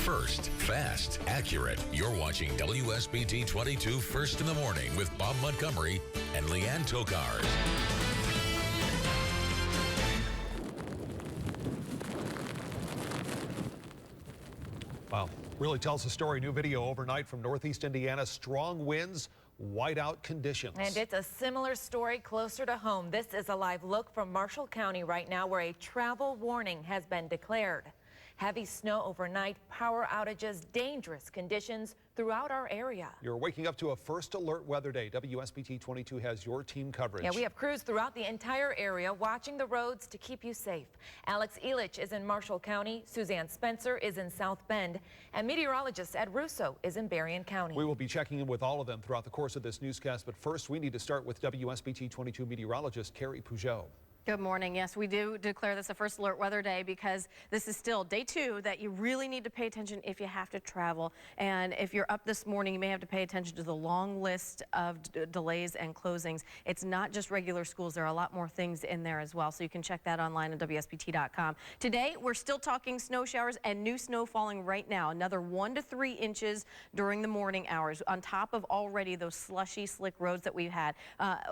First, fast, accurate. You're watching WSBT 22 First in the Morning with Bob Montgomery and Leanne Tokars. Wow, really tells the story. New video overnight from Northeast Indiana. Strong winds, whiteout conditions. And it's a similar story closer to home. This is a live look from Marshall County right now, where a travel warning has been declared. Heavy snow overnight, power outages, dangerous conditions throughout our area. You're waking up to a first alert weather day. WSBT 22 has your team coverage. Yeah, we have crews throughout the entire area watching the roads to keep you safe. Alex Elich is in Marshall County, Suzanne Spencer is in South Bend, and meteorologist Ed Russo is in Berrien County. We will be checking in with all of them throughout the course of this newscast, but first we need to start with WSBT 22 meteorologist Carrie Peugeot. Good morning. Yes, we do declare this a first alert weather day because this is still day 2 that you really need to pay attention if you have to travel. And if you're up this morning, you may have to pay attention to the long list of delays and closings. It's not just regular schools. There are a lot more things in there as well. So you can check that online at WSBT.com. Today, we're still talking snow showers and new snow falling right now. Another 1 to 3 inches during the morning hours on top of already those slushy, slick roads that we've had.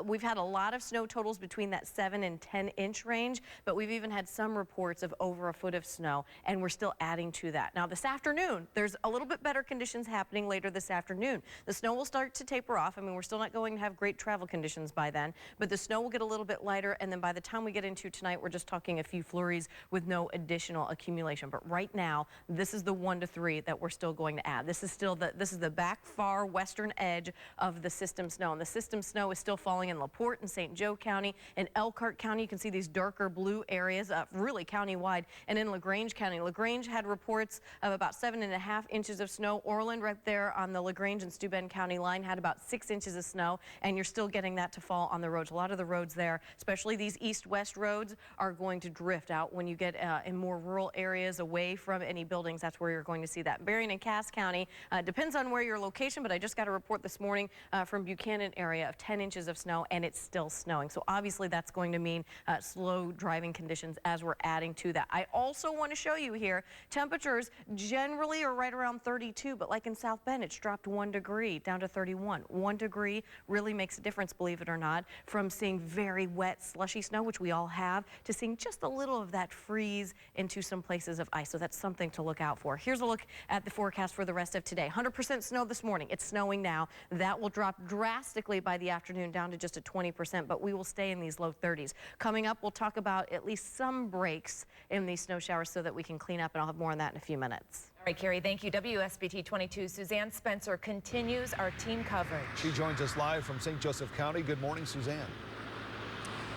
We've had a lot of snow totals between that 7 and 10-inch range, but we've even had some reports of over a foot of snow, and we're still adding to that. Now this afternoon, there's a little bit better conditions happening later this afternoon. The snow will start to taper off. I mean, we're still not going to have great travel conditions by then, but the snow will get a little bit lighter, and then by the time we get into tonight, we're just talking a few flurries with no additional accumulation. But right now, this is the 1 to 3 that we're still going to add. This is the back far western edge of the system snow, and the system snow is still falling in LaPorte and St. Joe County. In Elkhart County, you can see these darker blue areas, really county-wide. And in LaGrange County, LaGrange had reports of about 7.5 inches of snow. Orland, right there on the LaGrange and Steuben County line, had about 6 inches of snow, and you're still getting that to fall on the roads. A lot of the roads there, especially these east-west roads, are going to drift out when you get in more rural areas away from any buildings. That's where you're going to see that. Berrien and Cass County, depends on where your location, but I just got a report this morning from Buchanan area of 10 inches of snow, and it's still snowing. So obviously that's going to mean slow driving conditions as we're adding to that. I also want to show you here, temperatures generally are right around 32, but like in South Bend, it's dropped 1 degree down to 31. 1 degree really makes a difference, believe it or not, from seeing very wet, slushy snow, which we all have, to seeing just a little of that freeze into some places of ice. So that's something to look out for. Here's a look at the forecast for the rest of today. 100% snow this morning. It's snowing now. That will drop drastically by the afternoon down to just a 20%, but we will stay in these low 30s. Coming up, we'll talk about at least some breaks in these snow showers so that we can clean up, and I'll have more on that in a few minutes. All right, Carrie, thank you. WSBT 22 Suzanne Spencer continues our team coverage. She joins us live from St. Joseph County. Good morning, Suzanne.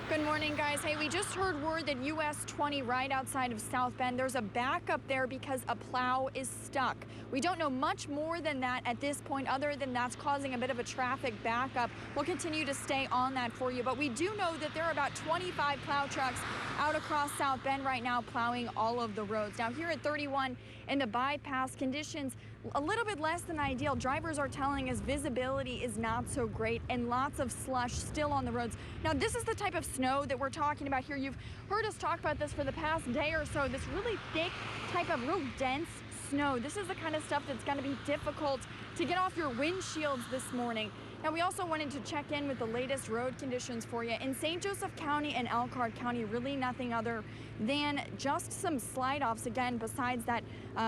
Good morning, guys. Hey, we just heard word that US 20 right outside of South Bend, there's a backup there because a plow is stuck. We don't know much more than that at this point, other than that's causing a bit of a traffic backup. We'll continue to stay on that for you, but we do know that there are about 25 plow trucks out across South Bend right now plowing all of the roads. Now here at 31 in the bypass, conditions a little bit less than ideal. Drivers are telling us visibility is not so great and lots of slush still on the roads. Now this is the type of snow that we're talking about here. You've heard us talk about this for the past day or so, this really thick type of real dense snow. This is the kind of stuff that's going to be difficult to get off your windshields this morning. Now, we also wanted to check in with the latest road conditions for you. In St. Joseph County and Elkhart County, really nothing other than just some slide-offs again, besides that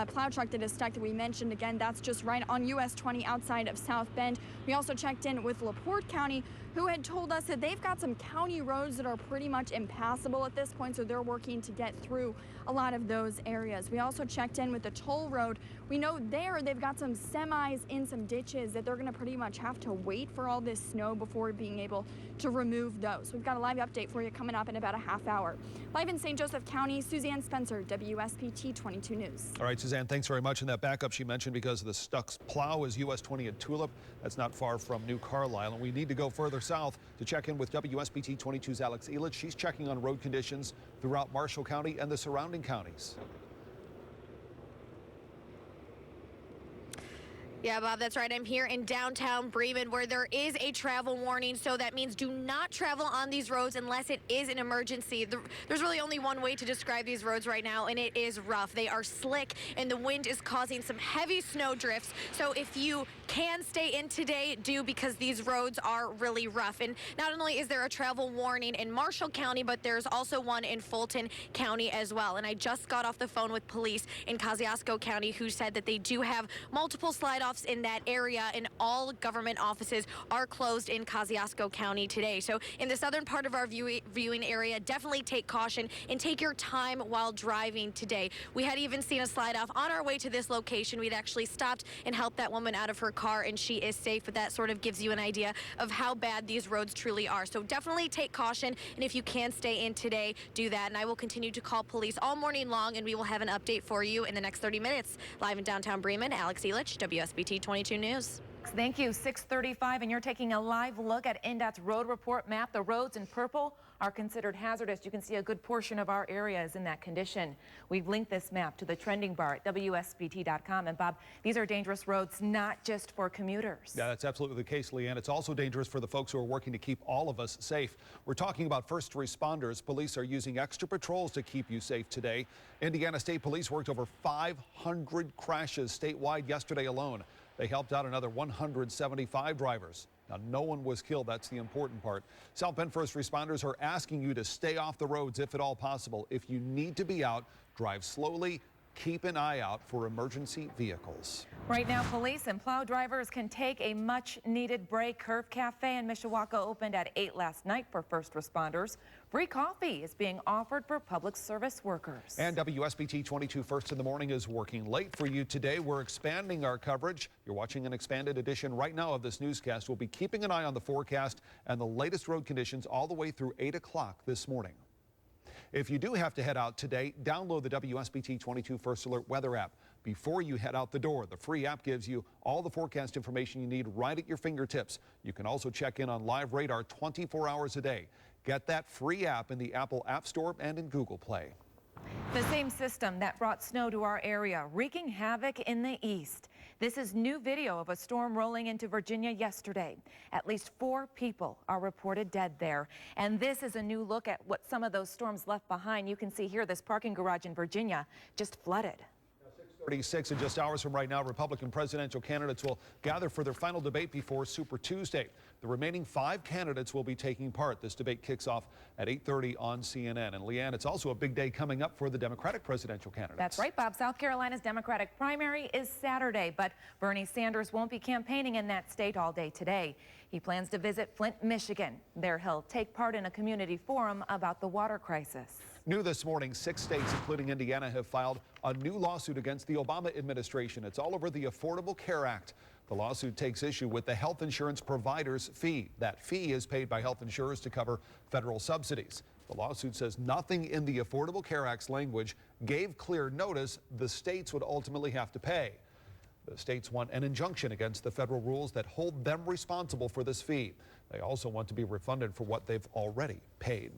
plow truck that is stuck that we mentioned. Again, that's just right on US 20 outside of South Bend. We also checked in with LaPorte County, who had told us that they've got some county roads that are pretty much impassable at this point, so they're working to get through a lot of those areas. We also checked in with the toll road. We know there they've got some semis in some ditches that they're going to pretty much have to wait for all this snow before being able to remove those. We've got a live update for you coming up in about a half hour. Live in St. Joseph County, Suzanne Spencer, WSBT 22 News. All right, Suzanne, thanks very much. And that backup she mentioned because of the stuck plow is US 20 at Tulip. That's not far from New Carlisle. And we need to go further south to check in with WSBT 22's Alex Elich. She's checking on road conditions throughout Marshall County and the surrounding counties. Yeah, Bob, that's right. I'm here in downtown Bremen where there is a travel warning. So that means do not travel on these roads unless it is an emergency. There's really only one way to describe these roads right now, and it is rough. They are slick, and the wind is causing some heavy snow drifts. So if you can stay in today, do, because these roads are really rough. And not only is there a travel warning in Marshall County, but there's also one in Fulton County as well. And I just got off the phone with police in Kosciuszko County who said that they do have multiple slide-offs in that area, and all government offices are closed in Kosciuszko County today. So in the southern part of our viewing area, definitely take caution and take your time while driving today. We had even seen a slide-off on our way to this location. We'd actually stopped and helped that woman out of her car, and she is safe, but that sort of gives you an idea of how bad these roads truly are. So definitely take caution, and if you can stay in today, do that. And I will continue to call police all morning long, and we will have an update for you in the next 30 minutes. Live in downtown Bremen, Alex Elich, WSBT 22 News. Thank you. 6:35, and you're taking a live look at NDOT's road report map. The roads in purple are considered hazardous. You can see a good portion of our area is in that condition. We've linked this map to the trending bar at WSBT.com. And Bob, these are dangerous roads, not just for commuters. Yeah, that's absolutely the case, Leanne. It's also dangerous for the folks who are working to keep all of us safe. We're talking about first responders. Police are using extra patrols to keep you safe today. Indiana State Police worked over 500 crashes statewide yesterday alone. They helped out another 175 drivers. Now, no one was killed. That's the important part. South Bend first responders are asking you to stay off the roads if at all possible. If you need to be out, drive slowly. Keep an eye out for emergency vehicles. Right now, police and plow drivers can take a much-needed break. Curve Cafe in Mishawaka opened at 8 last night for first responders. Free coffee is being offered for public service workers. And WSBT 22 First in the Morning is working late for you today. We're expanding our coverage. You're watching an expanded edition right now of this newscast. We'll be keeping an eye on the forecast and the latest road conditions all the way through 8 o'clock this morning. If you do have to head out today, download the WSBT 22 First Alert weather app. Before you head out the door, the free app gives you all the forecast information you need right at your fingertips. You can also check in on live radar 24 hours a day. Get that free app in the Apple App Store and in Google Play. The same system that brought snow to our area, wreaking havoc in the east. This is new video of a storm rolling into Virginia yesterday. At least 4 people are reported dead there. And this is a new look at what some of those storms left behind. You can see here this parking garage in Virginia just flooded. 36 in just hours from right now, Republican presidential candidates will gather for their final debate before Super Tuesday. The remaining 5 candidates will be taking part. This debate kicks off at 8:30 on CNN. And Leanne, it's also a big day coming up for the Democratic presidential candidates. That's right, Bob. South Carolina's Democratic primary is Saturday, but Bernie Sanders won't be campaigning in that state all day today. He plans to visit Flint, Michigan. There he'll take part in a community forum about the water crisis. New this morning, 6 states, including Indiana, have filed a new lawsuit against the Obama administration. It's all over the Affordable Care Act. The lawsuit takes issue with the health insurance provider's fee. That fee is paid by health insurers to cover federal subsidies. The lawsuit says nothing in the Affordable Care Act's language gave clear notice the states would ultimately have to pay. The states want an injunction against the federal rules that hold them responsible for this fee. They also want to be refunded for what they've already paid.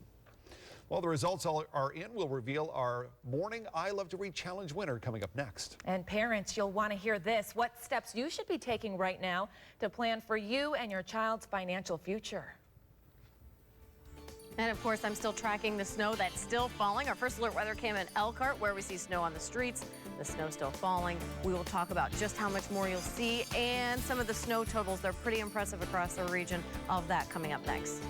Well, the results are in. We'll reveal our morning I Love to Read Challenge winner coming up next. And parents, you'll want to hear this. What steps you should be taking right now to plan for you and your child's financial future. And of course, I'm still tracking the snow that's still falling. Our first alert weather came in Elkhart, where we see snow on the streets. The snow still falling. We will talk about just how much more you'll see and some of the snow totals. They're pretty impressive across the region. All of that coming up next.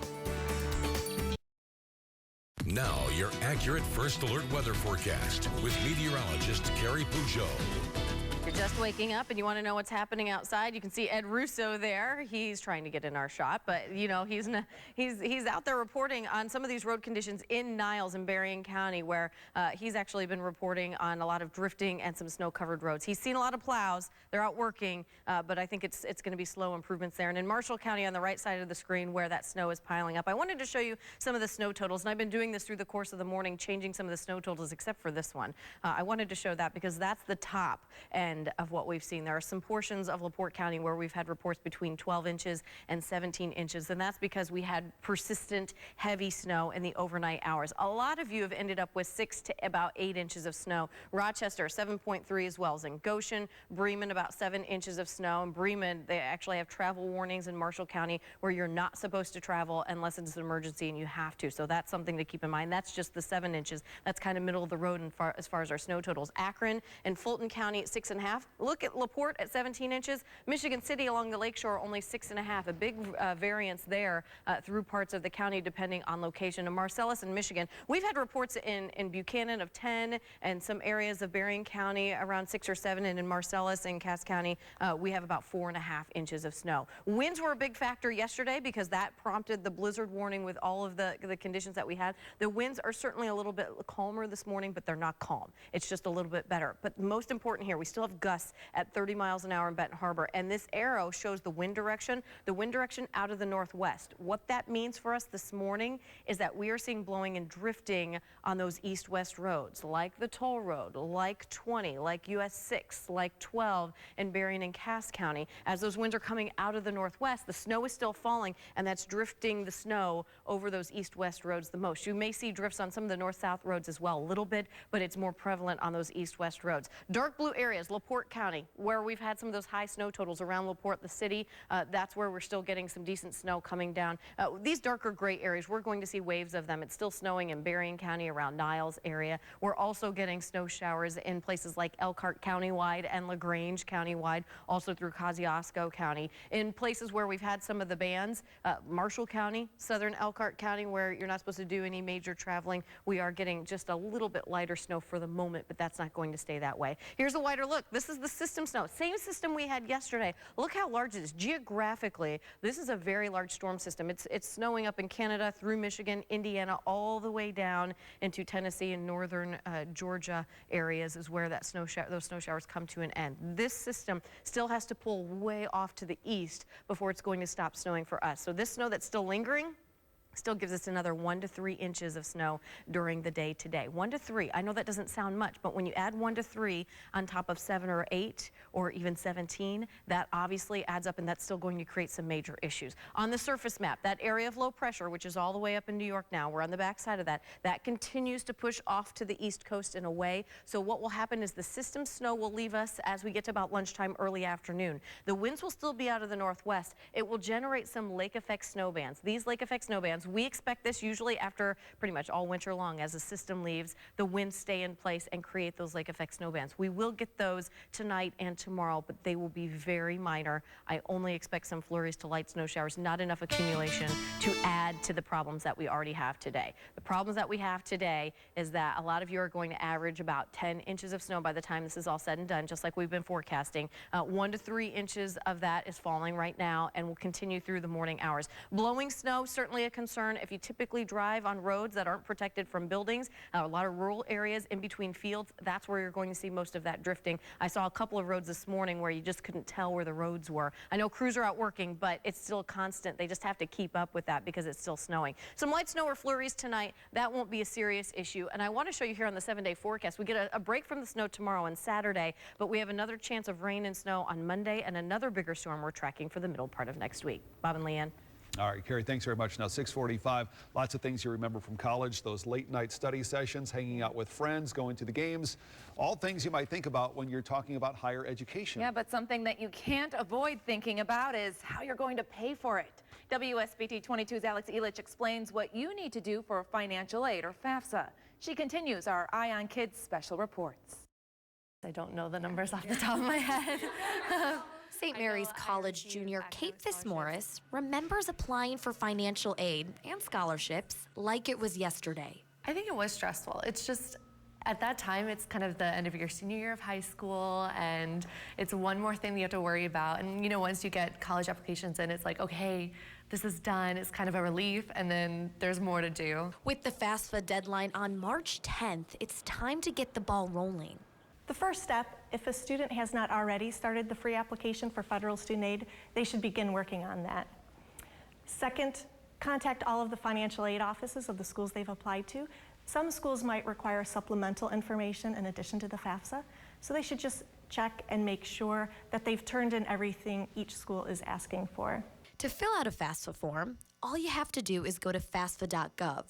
Now, your accurate First Alert weather forecast with meteorologist Carrie Peugeot. If you're just waking up and you want to know what's happening outside, you can see Ed Russo there. He's trying to get in our shot, but you know he's out there reporting on some of these road conditions in Niles and Berrien County, where he's actually been reporting on a lot of drifting and some snow-covered roads. He's seen a lot of plows. They're out working, but I think it's going to be slow improvements there. And in Marshall County on the right side of the screen, where that snow is piling up, I wanted to show you some of the snow totals, and I've been doing this through the course of the morning, changing some of the snow totals except for this one. I wanted to show that because that's the top, and end of what we've seen. There are some portions of LaPorte County where we've had reports between 12 inches and 17 inches, and that's because we had persistent heavy snow in the overnight hours. A lot of you have ended up with 6 to about 8 inches of snow. Rochester, 7.3 as well as in Goshen. Bremen, about 7 inches of snow. In Bremen, they actually have travel warnings in Marshall County where you're not supposed to travel unless it's an emergency and you have to. So that's something to keep in mind. That's just the 7 inches. That's kind of middle of the road as far as our snow totals. Akron and Fulton County at 6.5. Look at LaPorte at 17 inches. Michigan City along the lakeshore only 6.5. A big variance there through parts of the county depending on location. In Marcellus and Michigan, we've had reports in Buchanan of 10 and some areas of Berrien County around 6 or 7, and in Marcellus and Cass County we have about 4.5 inches of snow. Winds were a big factor yesterday because that prompted the blizzard warning with all of the conditions that we had. The winds are certainly a little bit calmer this morning, but they're not calm. It's just a little bit better. But most important here, we still have gusts at 30 miles an hour in Benton Harbor, and this arrow shows the wind direction out of the northwest. What that means for us this morning is that we are seeing blowing and drifting on those east-west roads, like the toll road, like 20, like US 6, like 12 in Berrien and Cass County. As those winds are coming out of the northwest, the snow is still falling, and that's drifting the snow over those east-west roads the most. You may see drifts on some of the north-south roads as well, a little bit, but it's more prevalent on those east-west roads. Dark blue areas, LaPorte County, where we've had some of those high snow totals around LaPorte, the city. That's where we're still getting some decent snow coming down. These darker gray areas, we're going to see waves of them. It's still snowing in Berrien County around Niles area. We're also getting snow showers in places like Elkhart County-wide and LaGrange County-wide, also through Kosciuszko County. In places where we've had some of the bands, Marshall County, southern Elkhart County, where you're not supposed to do any major traveling, we are getting just a little bit lighter snow for the moment, but that's not going to stay that way. Here's a wider look. This is the system snow. Same system we had yesterday. Look how large it is. Geographically, this is a very large storm system. It's snowing up in Canada, through Michigan, Indiana, all the way down into Tennessee and northern Georgia areas is where that those snow showers come to an end. This system still has to pull way off to the east before it's going to stop snowing for us. So this snow that's still lingering still gives us another 1 to 3 inches of snow during the day today. 1 to 3. I know that doesn't sound much, but when you add 1 to 3 on top of 7 or 8 or even 17, that obviously adds up, and that's still going to create some major issues. On the surface map, that area of low pressure, which is all the way up in New York now, we're on the back side of that, that continues to push off to the east coast and away. So what will happen is the system snow will leave us as we get to about lunchtime, early afternoon. The winds will still be out of the northwest. It will generate some lake effect snow bands. These lake effect snow bands, we expect this usually after pretty much all winter long. As the system leaves, the winds stay in place and create those lake effect snow bands. We will get those tonight and tomorrow, but they will be very minor. I only expect some flurries to light snow showers, not enough accumulation to add to the problems that we already have today. The problems that we have today is that a lot of you are going to average about 10 inches of snow by the time this is all said and done, just like we've been forecasting. 1 to 3 inches of that is falling right now and will continue through the morning hours. Blowing snow, certainly a concern. If you typically drive on roads that aren't protected from buildings, a lot of rural areas in between fields, that's where you're going to see most of that drifting. I saw a couple of roads this morning where you just couldn't tell where the roads were. I know crews are out working, but it's still constant. They just have to keep up with that because it's still snowing. Some light snow or flurries tonight, that won't be a serious issue. And I want to show you here on the 7-day forecast, we get a break from the snow tomorrow and Saturday, but we have another chance of rain and snow on Monday and another bigger storm we're tracking for the middle part of next week. Bob and Leanne. All right, Carrie, thanks very much. Now, 6:45, lots of things you remember from college, those late night study sessions, hanging out with friends, going to the games, all things you might think about when you're talking about higher education. Yeah, but something that you can't avoid thinking about is how you're going to pay for it. WSBT 22's Alex Elich explains what you need to do for financial aid, or FAFSA. She continues our Eye on Kids special reports. I don't know the numbers off the top of my head. St. Mary's College junior Kate Fitzmaurice remembers applying for financial aid and scholarships like it was yesterday. I think it was stressful. It's just, at that time, it's kind of the end of your senior year of high school, and it's one more thing that you have to worry about. And you know, once you get college applications in, it's like, okay, this is done. It's kind of a relief, and then there's more to do. With the FAFSA deadline on March 10th, it's time to get the ball rolling. The first step, if a student has not already started the free application for federal student aid, they should begin working on that. Second, contact all of the financial aid offices of the schools they've applied to. Some schools might require supplemental information in addition to the FAFSA, so they should just check and make sure that they've turned in everything each school is asking for. To fill out a FAFSA form, all you have to do is go to FAFSA.gov.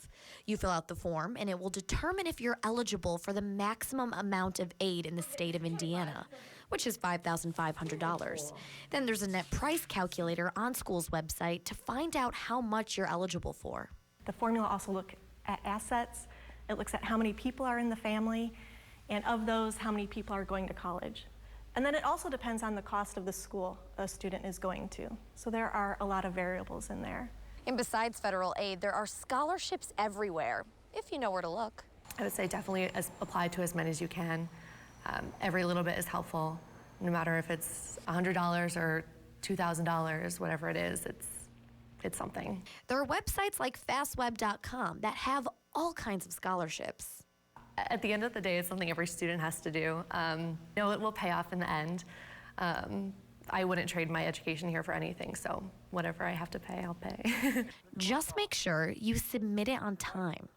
You fill out the form, and it will determine if you're eligible for the maximum amount of aid in the state of Indiana, which is $5,500. Then there's a net price calculator on school's website to find out how much you're eligible for. The formula also looks at assets. It looks at how many people are in the family, and of those, how many people are going to college. And then it also depends on the cost of the school a student is going to. So there are a lot of variables in there. And besides federal aid, there are scholarships everywhere, if you know where to look. I would say definitely apply to as many as you can. Every little bit is helpful, no matter if it's $100 or $2,000, whatever it is, it's something. There are websites like fastweb.com that have all kinds of scholarships. At the end of the day, it's something every student has to do. It will pay off in the end. I wouldn't trade my education here for anything, so whatever I have to pay, I'll pay. Just make sure you submit it on time.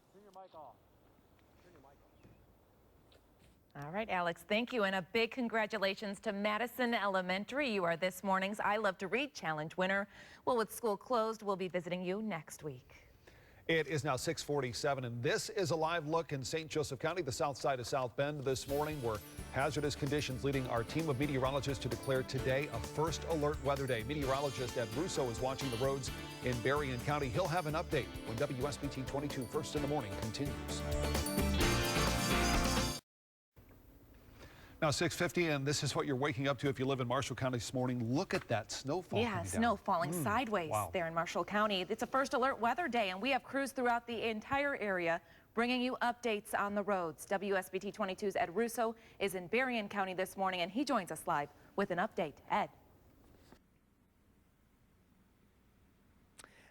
All right, Alex, thank you. And a big congratulations to Madison Elementary. You are this morning's I Love to Read Challenge winner. Well, with school closed, we'll be visiting you next week. It is now 6:47, and this is a live look in St. Joseph County, the south side of South Bend this morning, where hazardous conditions leading our team of meteorologists to declare today a first alert weather day. Meteorologist Ed Russo is watching the roads in Berrien County. He'll have an update when WSBT 22 First in the Morning continues. Now 6:50, and this is what you're waking up to if you live in Marshall County this morning. Look at that snow falling Yeah, down. snow falling sideways there in Marshall County. It's a first alert weather day, and we have crews throughout the entire area bringing you updates on the roads. WSBT 22's Ed Russo is in Berrien County this morning, and he joins us live with an update. Ed.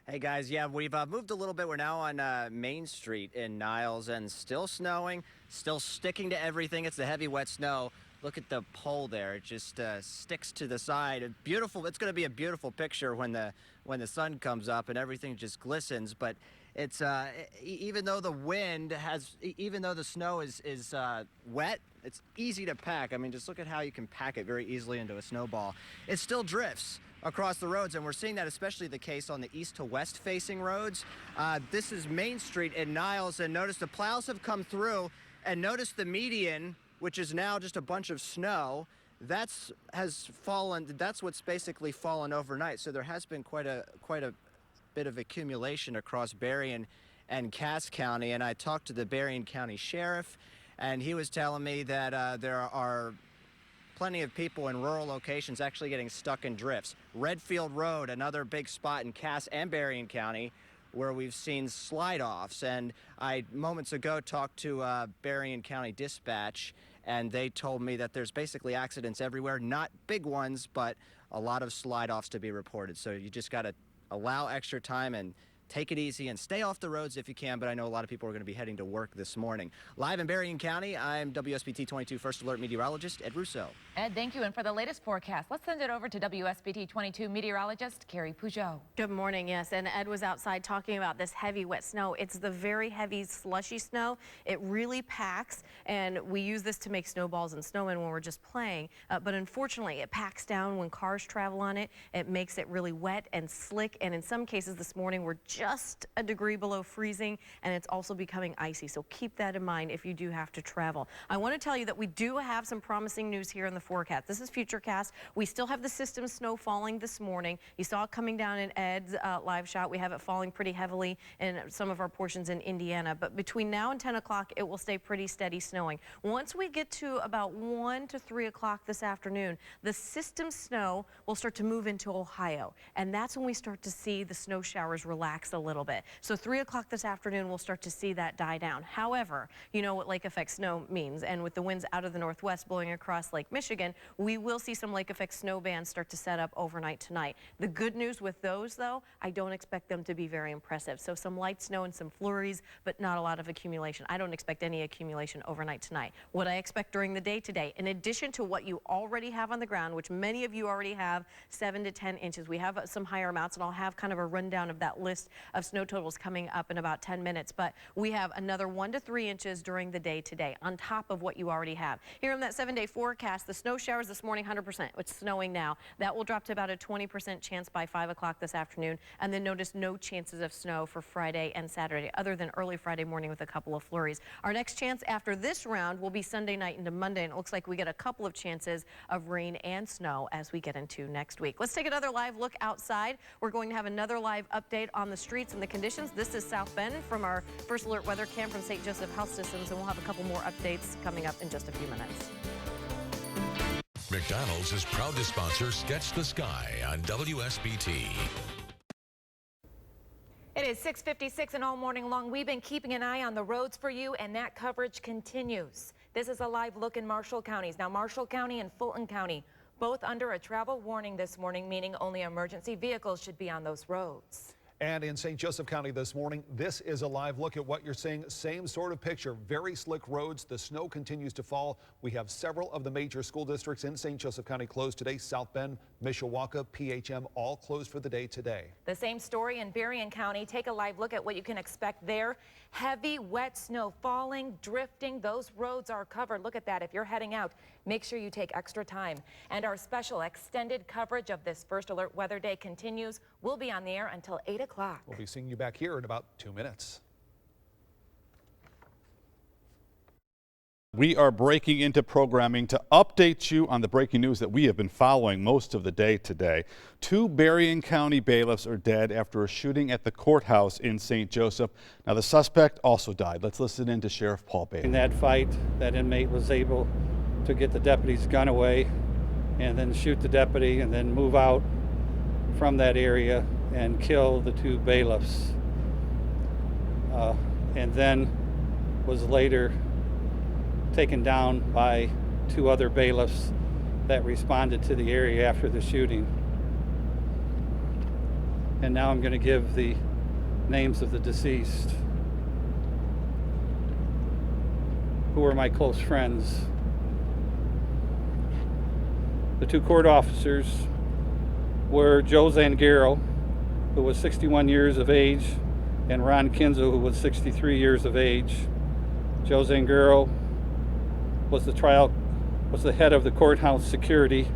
Hey guys, yeah, we've moved a little bit. We're now on Main Street in Niles, and still snowing, still sticking to everything. It's the heavy, wet snow. Look at the pole there; it just sticks to the side. Beautiful. It's going to be a beautiful picture when the sun comes up and everything just glistens. But it's even though the wind has, even though the snow is wet, it's easy to pack. I mean, just look at how you can pack it very easily into a snowball. It still drifts across the roads, and we're seeing that especially the case on the east to west facing roads. This is Main Street in Niles, and notice the plows have come through, and notice the median, which is now just a bunch of snow, has fallen. That's what's basically fallen overnight. So there has been quite a bit of accumulation across Berrien and Cass County. And I talked to the Berrien County Sheriff, and he was telling me that there are plenty of people in rural locations actually getting stuck in drifts. Redfield Road, another big spot in Cass and Berrien County, where we've seen slide-offs. And I moments ago talked to Berrien County Dispatch, and they told me that there's basically accidents everywhere, not big ones, but a lot of slide-offs to be reported. So you just got to allow extra time and take it easy and stay off the roads if you can, but I know a lot of people are going to be heading to work this morning. Live in Berrien County, I'm WSBT 22 First Alert Meteorologist Ed Russo. Ed, thank you. And for the latest forecast, let's send it over to WSBT 22 meteorologist Carrie Peugeot. Good morning, yes. And Ed was outside talking about this heavy, wet snow. It's the very heavy, slushy snow. It really packs, and we use this to make snowballs and snowmen when we're just playing. But unfortunately, it packs down when cars travel on it. It makes it really wet and slick. And in some cases this morning, we're just a degree below freezing, and it's also becoming icy. So keep that in mind if you do have to travel. I want to tell you that we do have some promising news here in the forecast. This is Futurecast. We still have the system snow falling this morning. You saw it coming down in Ed's live shot. We have it falling pretty heavily in some of our portions in Indiana. But between now and 10 o'clock, it will stay pretty steady snowing. Once we get to about 1 to 3 o'clock this afternoon, the system snow will start to move into Ohio. And that's when we start to see the snow showers relax a little bit. So 3 o'clock this afternoon, we'll start to see that die down. However, you know what lake effect snow means, and with the winds out of the northwest blowing across Lake Michigan, we will see some lake effect snow bands start to set up overnight tonight. The good news with those, though, I don't expect them to be very impressive. So some light snow and some flurries, but not a lot of accumulation. I don't expect any accumulation overnight tonight. What I expect during the day today, in addition to what you already have on the ground, which many of you already have, 7 to 10 inches, we have some higher amounts, and I'll have kind of a rundown of that list of snow totals coming up in about 10 minutes, but we have another 1 to 3 inches during the day today on top of what you already have. Here in that 7-day forecast, the snow showers this morning 100%. It's snowing now. That will drop to about a 20% chance by 5 o'clock this afternoon, and then notice no chances of snow for Friday and Saturday other than early Friday morning with a couple of flurries. Our next chance after this round will be Sunday night into Monday, and it looks like we get a couple of chances of rain and snow as we get into next week. Let's take another live look outside. We're going to have another live update on the streets and the conditions. This is South Bend from our First Alert Weather Cam from St. Joseph Health Systems, and we'll have a couple more updates coming up in just a few minutes. McDonald's is proud to sponsor Sketch the Sky on WSBT. It is 6:56 and all morning long. We've been keeping an eye on the roads for you, and that coverage continues. This is a live look in Marshall counties. Now, Marshall County and Fulton County, both under a travel warning this morning, meaning only emergency vehicles should be on those roads. And in St. Joseph County this morning, this is a live look at what you're seeing. Same sort of picture. Very slick roads. The snow continues to fall. We have several of the major school districts in St. Joseph County closed today. South Bend, Mishawaka, PHM, all closed for the day today. The same story in Berrien County. Take a live look at what you can expect there. Heavy, wet snow falling, drifting. Those roads are covered. Look at that. If you're heading out, make sure you take extra time. And our special extended coverage of this First Alert Weather Day continues. We'll be on the air until 8 o'clock. We'll be seeing you back here in about 2 minutes. We are breaking into programming to update you on the breaking news that we have been following most of the day today. 2 Berrien County bailiffs are dead after a shooting at the courthouse in St. Joseph. Now, the suspect also died. Let's listen in to Sheriff Paul Bailey. In that fight, that inmate was able to get the deputy's gun away and then shoot the deputy and then move out from that area and kill the 2 bailiffs. And then was later taken down by 2 other bailiffs that responded to the area after the shooting. And now I'm going to give the names of the deceased, who were my close friends. The 2 court officers were Joe Zangaro, who was 61 years of age, and Ron Kinzel, who was 63 years of age. Joe Zangaro was the head of the courthouse security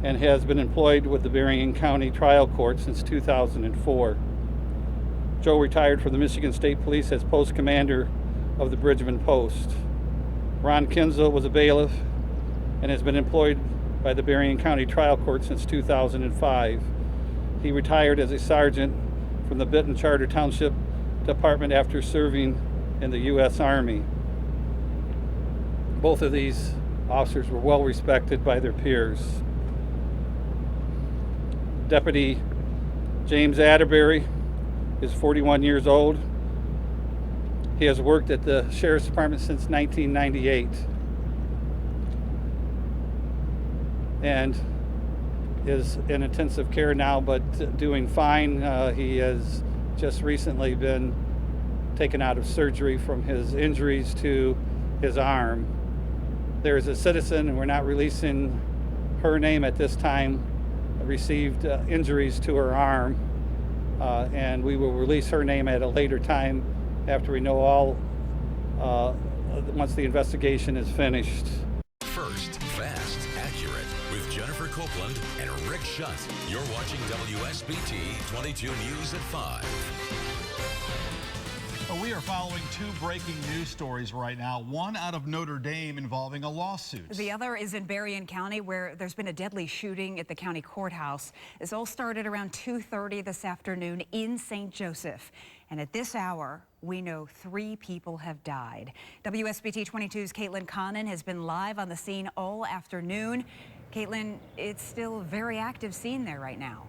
and has been employed with the Berrien County Trial Court since 2004. Joe retired from the Michigan State Police as post commander of the Bridgman Post. Ron Kinzel was a bailiff and has been employed by the Berrien County Trial Court since 2005. He retired as a sergeant from the Benton Charter Township Department after serving in the U.S. Army. Both of these officers were well respected by their peers. Deputy James Atterbury is 41 years old. He has worked at the Sheriff's Department since 1998 and is in intensive care now, but doing fine. He has just recently been taken out of surgery from his injuries to his arm. There is a citizen, and we're not releasing her name at this time, received injuries to her arm, and we will release her name at a later time after we know all, once the investigation is finished. First, fast, accurate with Jennifer Copeland and Rick Schutt. You're watching WSBT 22 News at 5. We are following 2 breaking news stories right now. One out of Notre Dame involving a lawsuit. The other is in Berrien County, where there's been a deadly shooting at the county courthouse. This all started around 2:30 this afternoon in St. Joseph. And at this hour, we know 3 people have died. WSBT 22's Caitlin Connon has been live on the scene all afternoon. Caitlin, it's still a very active scene there right now.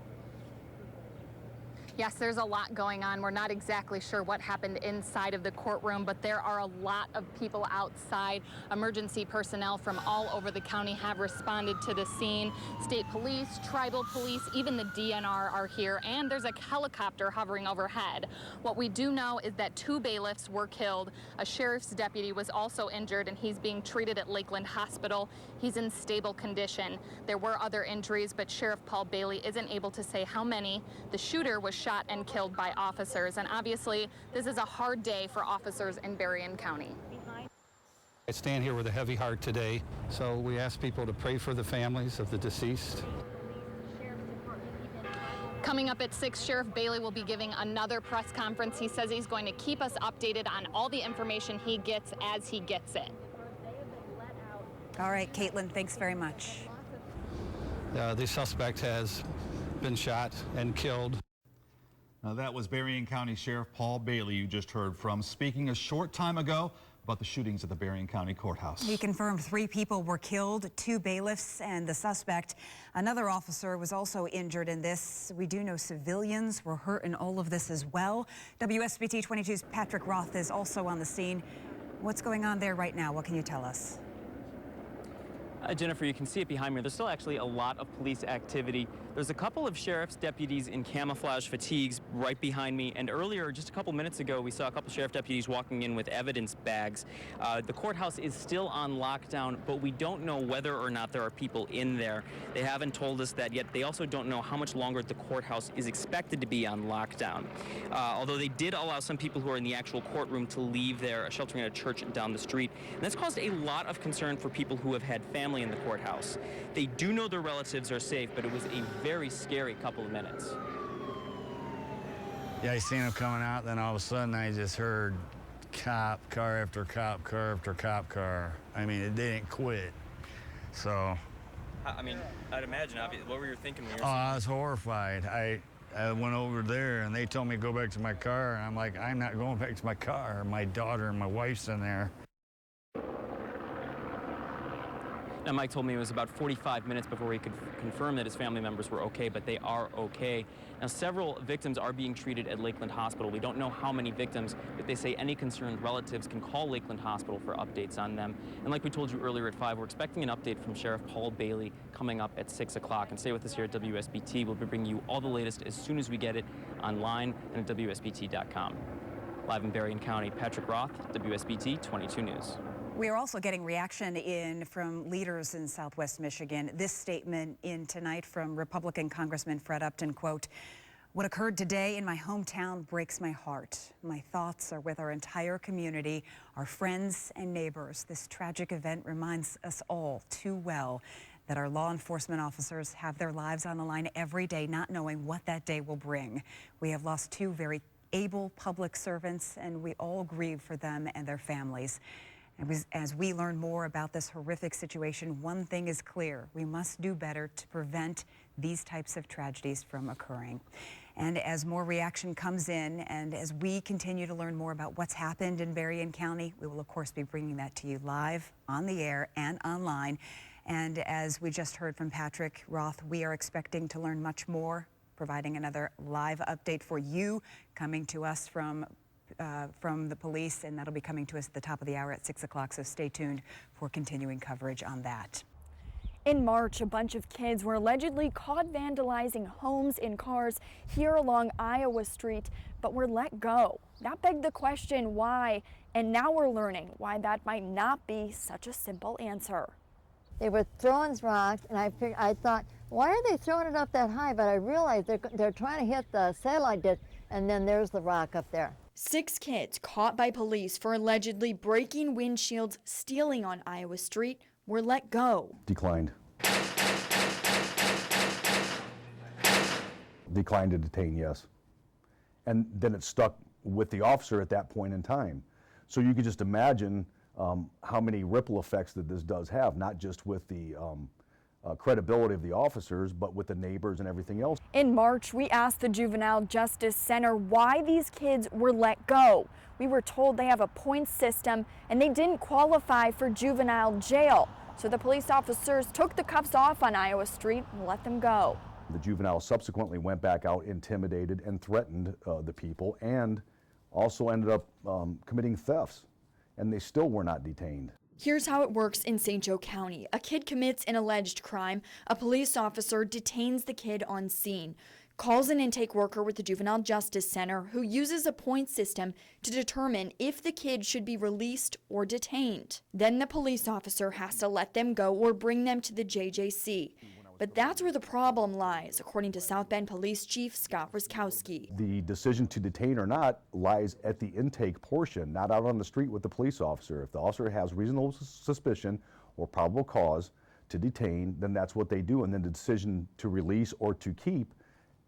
Yes, there's a lot going on. We're not exactly sure what happened inside of the courtroom, but there are a lot of people outside. Emergency personnel from all over the county have responded to the scene. State police, tribal police, even the DNR are here, and there's a helicopter hovering overhead. What we do know is that 2 bailiffs were killed. A sheriff's deputy was also injured, and he's being treated at Lakeland Hospital. He's in stable condition. There were other injuries, but Sheriff Paul Bailey isn't able to say how many. The shooter was shot and killed by officers. And obviously, this is a hard day for officers in Berrien County. I stand here with a heavy heart today, so we ask people to pray for the families of the deceased. Coming up at 6, Sheriff Bailey will be giving another press conference. He says he's going to keep us updated on all the information he gets as he gets it. All right, Caitlin, thanks very much. The suspect has been shot and killed. Now, that was Berrien County Sheriff Paul Bailey you just heard from, speaking a short time ago about the shootings at the Berrien County Courthouse. He confirmed 3 people were killed, 2 bailiffs, and the suspect. Another officer was also injured in this. We do know civilians were hurt in all of this as well. WSBT 22's Patrick Roth is also on the scene. What's going on there right now? What can you tell us? Jennifer, you can see it behind me. There's still actually a lot of police activity. There's a couple of sheriff's deputies in camouflage fatigues right behind me. And earlier, just a couple minutes ago, we saw a couple sheriff deputies walking in with evidence bags. The courthouse is still on lockdown, but we don't know whether or not there are people in there. They haven't told us that yet. They also don't know how much longer the courthouse is expected to be on lockdown. Although they did allow some people who are in the actual courtroom to leave there, sheltering at a church down the street. And that's caused a lot of concern for people who have had family in the courthouse. They do know their relatives are safe, but it was a very scary couple of minutes. Yeah, I seen them coming out, then all of a sudden I just heard cop car after cop car after cop car. I mean, it didn't quit. So. I mean, I'd imagine, what were you thinking when you were I was horrified. I went over there and they told me to go back to my car, and I'm like, I'm not going back to my car. My daughter and my wife's in there. Now, Mike told me it was about 45 minutes before he could confirm that his family members were okay, but they are okay. Now, several victims are being treated at Lakeland Hospital. We don't know how many victims, but they say any concerned relatives can call Lakeland Hospital for updates on them. And like we told you earlier at 5, we're expecting an update from Sheriff Paul Bailey coming up at 6 o'clock. And stay with us here at WSBT. We'll be bringing you all the latest as soon as we get it online and at WSBT.com. Live in Berrien County, Patrick Roth, WSBT 22 News. We are also getting reaction from leaders in Southwest Michigan. This statement in tonight from Republican Congressman Fred Upton, quote, "What occurred today in my hometown breaks my heart. My thoughts are with our entire community, our friends and neighbors. This tragic event reminds us all too well that our law enforcement officers have their lives on the line every day, not knowing what that day will bring. We have lost 2 very able public servants, and we all grieve for them and their families. As we learn more about this horrific situation, one thing is clear: we must do better to prevent these types of tragedies from occurring." And as more reaction comes in, and as we continue to learn more about what's happened in Berrien County, we will of course be bringing that to you live on the air and online. And as we just heard from Patrick Roth, we are expecting to learn much more, providing another live update for you coming to us from the police, and that'll be coming to us at the top of the hour at 6 o'clock, so stay tuned for continuing coverage on that. In March, a bunch of kids were allegedly caught vandalizing homes and cars here along Iowa Street, but were let go. That begged the question why, and now we're learning why that might not be such a simple answer. They were throwing rocks, and I thought, why are they throwing it up that high? But I realized they're trying to hit the satellite dish, and then there's the rock up there. 6 kids caught by police for allegedly breaking windshields, stealing on Iowa Street, were let go. Declined. Declined to detain, yes. And then it stuck with the officer at that point in time. So you could just imagine how many ripple effects that this does have, not just with the credibility of the officers, but with the neighbors and everything else. In March, we asked the Juvenile Justice Center why these kids were let go. We were told they have a points system and they didn't qualify for juvenile jail. So the police officers took the cuffs off on Iowa Street and let them go. The juveniles subsequently went back out, intimidated and threatened the people, and also ended up committing thefts, and they still were not detained. Here's how it works in St. Joe County. A kid commits an alleged crime. A police officer detains the kid on scene, calls an intake worker with the Juvenile Justice Center, who uses a point system to determine if the kid should be released or detained. Then the police officer has to let them go or bring them to the JJC. But that's where the problem lies, according to South Bend Police Chief Scott Ruskowski. The decision to detain or not lies at the intake portion, not out on the street with the police officer. If the officer has reasonable suspicion or probable cause to detain, then that's what they do, and then the decision to release or to keep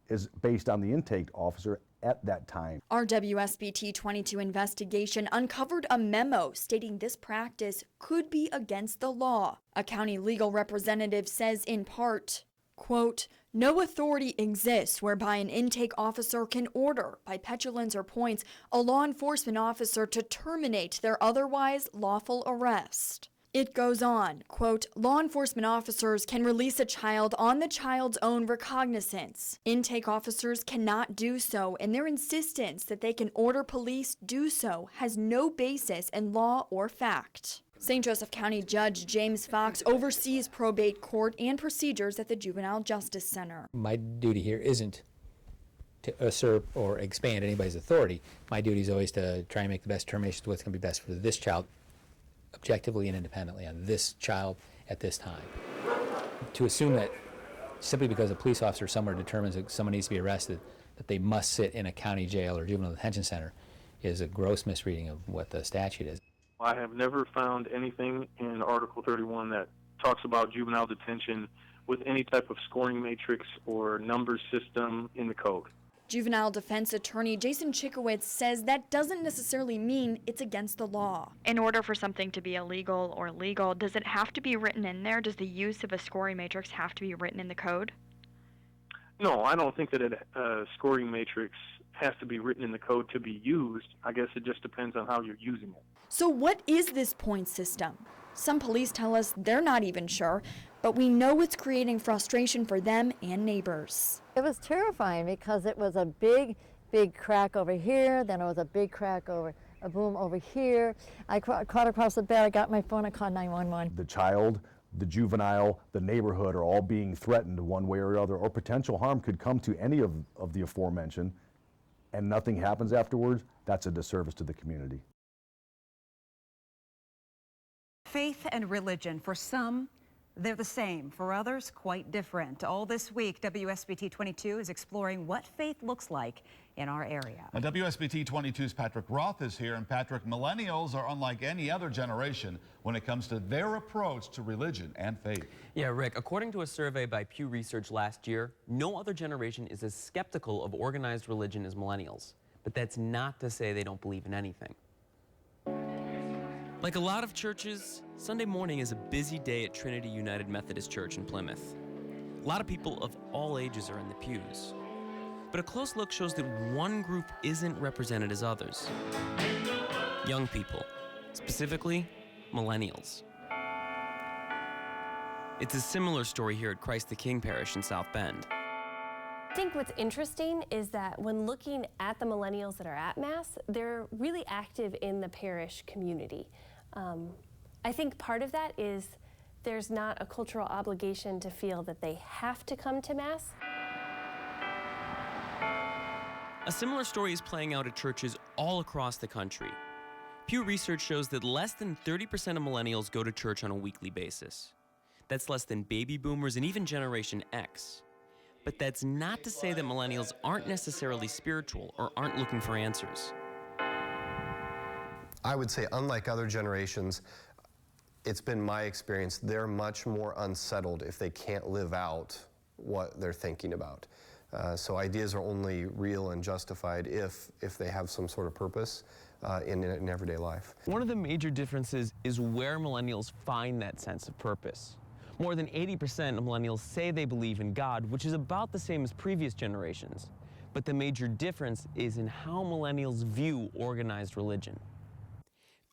is based on the intake officer at that time. Our WSBT 22 investigation uncovered a memo stating this practice could be against the law. A county legal representative says in part, quote, "No authority exists whereby an intake officer can order, by petulance or points, a law enforcement officer to terminate their otherwise lawful arrest." It goes on, quote, "Law enforcement officers can release a child on the child's own recognizance. Intake officers cannot do so, and their insistence that they can order police do so has no basis in law or fact." St. Joseph County Judge James Fox oversees probate court and procedures at the Juvenile Justice Center. My duty here isn't to usurp or expand anybody's authority. My duty is always to try and make the best determination of what's going to be best for this child, objectively and independently, on this child at this time. To assume that simply because a police officer somewhere determines that someone needs to be arrested, that they must sit in a county jail or juvenile detention center is a gross misreading of what the statute is. I have never found anything in Article 31 that talks about juvenile detention with any type of scoring matrix or number system in the code. Juvenile defense attorney Jason Chikowitz says that doesn't necessarily mean it's against the law. In order for something to be illegal or legal, does it have to be written in there? Does the use of a scoring matrix have to be written in the code? No, I don't think that a scoring matrix has to be written in the code to be used. I guess it just depends on how you're using it. So what is this point system? Some police tell us they're not even sure, but we know it's creating frustration for them and neighbors. It was terrifying because it was a big crack over here, then it was a big crack over, a boom over here. I caught across the bed, I got my phone, I called 911. The child, the juvenile, the neighborhood are all being threatened one way or another, or potential harm could come to any of the aforementioned, and nothing happens afterwards. That's a disservice to the community. Faith and religion, for some, they're the same. For others, quite different. All this week, WSBT 22 is exploring what faith looks like in our area. Now, WSBT 22's Patrick Roth is here. And Patrick, millennials are unlike any other generation when it comes to their approach to religion and faith. Yeah, Rick, according to a survey by Pew Research last year, no other generation is as skeptical of organized religion as millennials. But that's not to say they don't believe in anything. Like a lot of churches, Sunday morning is a busy day at Trinity United Methodist Church in Plymouth. A lot of people of all ages are in the pews. But a close look shows that one group isn't represented as others. Young people, specifically millennials. It's a similar story here at Christ the King Parish in South Bend. I think what's interesting is that when looking at the millennials that are at Mass, they're really active in the parish community. I think part of that is there's not a cultural obligation to feel that they have to come to Mass. A similar story is playing out at churches all across the country. Pew Research shows that less than 30% of millennials go to church on a weekly basis. That's less than baby boomers and even Generation X. But that's not to say that millennials aren't necessarily spiritual or aren't looking for answers. I would say, unlike other generations, it's been my experience, they're much more unsettled if they can't live out what they're thinking about. So ideas are only real and justified if they have some sort of purpose in everyday life. One of the major differences is where millennials find that sense of purpose. More than 80% of millennials say they believe in God, which is about the same as previous generations. But the major difference is in how millennials view organized religion.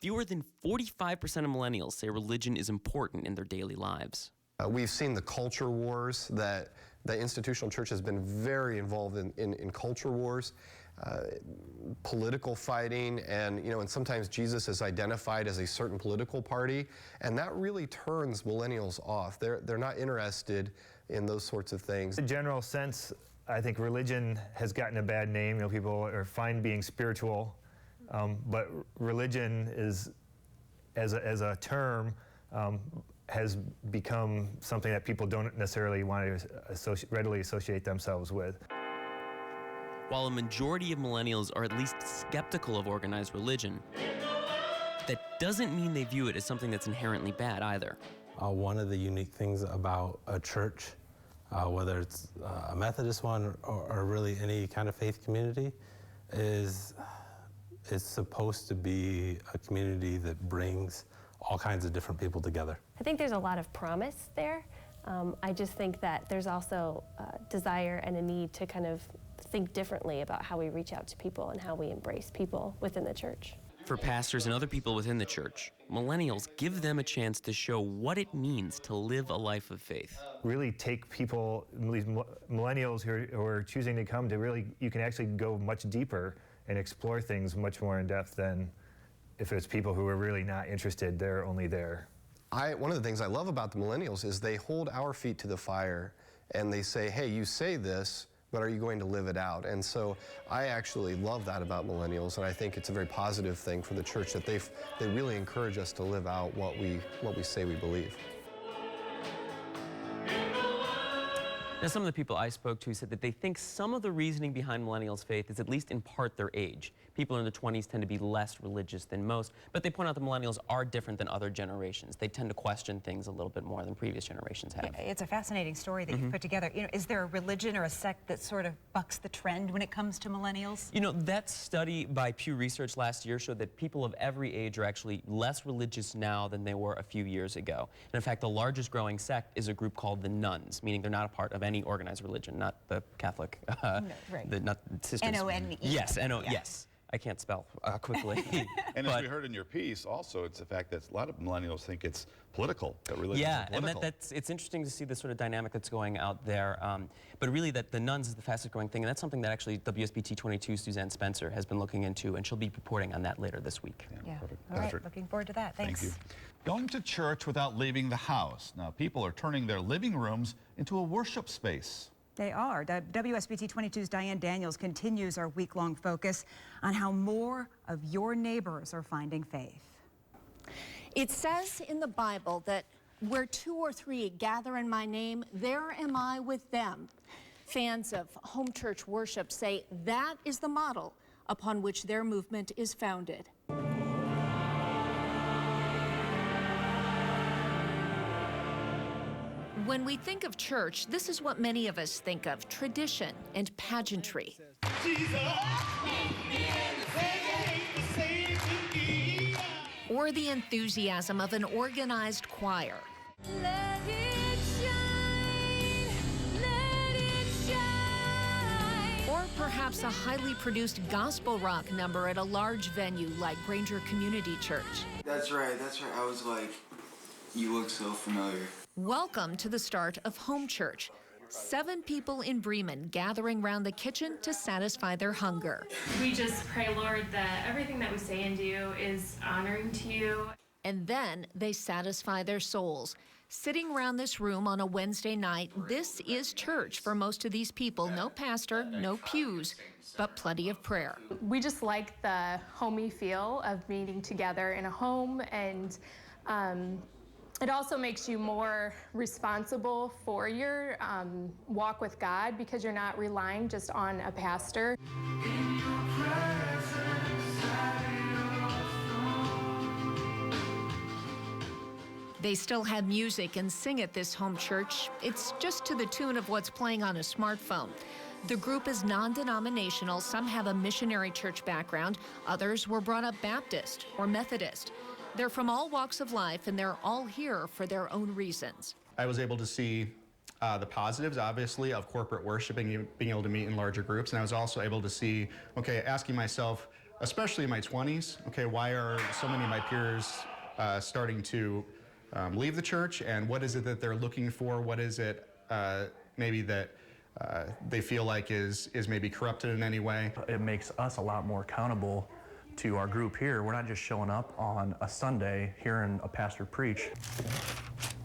Fewer than 45% of millennials say religion is important in their daily lives. We've seen the culture wars that the institutional church has been very involved in culture wars, political fighting, and sometimes Jesus is identified as a certain political party, and that really turns millennials off. They're not interested in those sorts of things. In a general sense, I think religion has gotten a bad name. People are fine being spiritual, but religion is, as a term, has become something that people don't necessarily want to readily associate themselves with. While a majority of millennials are at least skeptical of organized religion, that doesn't mean they view it as something that's inherently bad either. One of the unique things about a church, whether it's a Methodist one or really any kind of faith community, is it's supposed to be a community that brings all kinds of different people together. I think there's a lot of promise there. I just think that there's also a desire and a need to kind of think differently about how we reach out to people and how we embrace people within the church. For pastors and other people within the church, millennials give them a chance to show what it means to live a life of faith. Really take people, these millennials who are choosing to come, to really, you can actually go much deeper and explore things much more in depth than if it's people who are really not interested, they're only there. One of the things I love about the millennials is they hold our feet to the fire and they say, hey, you say this, but are you going to live it out? And so I actually love that about millennials, and I think it's a very positive thing for the church that they really encourage us to live out what we say we believe. Now, some of the people I spoke to said that they think some of the reasoning behind millennials' faith is at least in part their age. People in their 20s tend to be less religious than most, but they point out that millennials are different than other generations. They tend to question things a little bit more than previous generations have. It's a fascinating story that you've put together. You know, is there a religion or a sect that sort of bucks the trend when it comes to millennials? You know, that study by Pew Research last year showed that people of every age are actually less religious now than they were a few years ago. And in fact, the largest growing sect is a group called the Nuns, meaning they're not a part of any organized religion, not the Catholic, not sisters. N-O-N-E. Yes, yes. I can't spell quickly. And as we heard in your piece, also, it's the fact that a lot of millennials think it's political, that religion is political. And it's interesting to see the sort of dynamic that's going out there. But really, that the Nuns is the fastest growing thing, and that's something that actually WSBT 22 Suzanne Spencer has been looking into, and she'll be reporting on that later this week. Yeah. Perfect. All right, Patrick. looking forward to that. Thanks. Thank you. Going to church without leaving the house. Now, people are turning their living rooms into a worship space. They are. WSBT 22's Diane Daniels continues our week-long focus on how more of your neighbors are finding faith. It says in the Bible that where 2 or 3 gather in my name, there am I with them. Fans of home church worship say that is the model upon which their movement is founded. When we think of church, this is what many of us think of: tradition and pageantry. Or the enthusiasm of an organized choir. Let it shine, let it shine. Or perhaps a highly produced gospel rock number at a large venue like Granger Community Church. That's right. I was like, you look so familiar. Welcome to the start of home church. 7 people in Bremen gathering round the kitchen to satisfy their hunger. We just pray, Lord, that everything that we say and do is honoring to you. And then they satisfy their souls. Sitting around this room on a Wednesday night, this is church for most of these people. No pastor, no pews, but plenty of prayer. We just like the homey feel of meeting together in a home, and it also makes you more responsible for your walk with God, because you're not relying just on a pastor. They still have music and sing at this home church. It's just to the tune of what's playing on a smartphone. The group is non-denominational. Some have a missionary church background. Others were brought up Baptist or Methodist. They're from all walks of life, and they're all here for their own reasons. I was able to see the positives, obviously, of corporate worship and being able to meet in larger groups. And I was also able to see, okay, asking myself, especially in my 20s, okay, why are so many of my peers starting to leave the church, and what is it that they're looking for? What is it maybe that they feel like is maybe corrupted in any way? It makes us a lot more accountable to our group here. We're not just showing up on a Sunday hearing a pastor preach.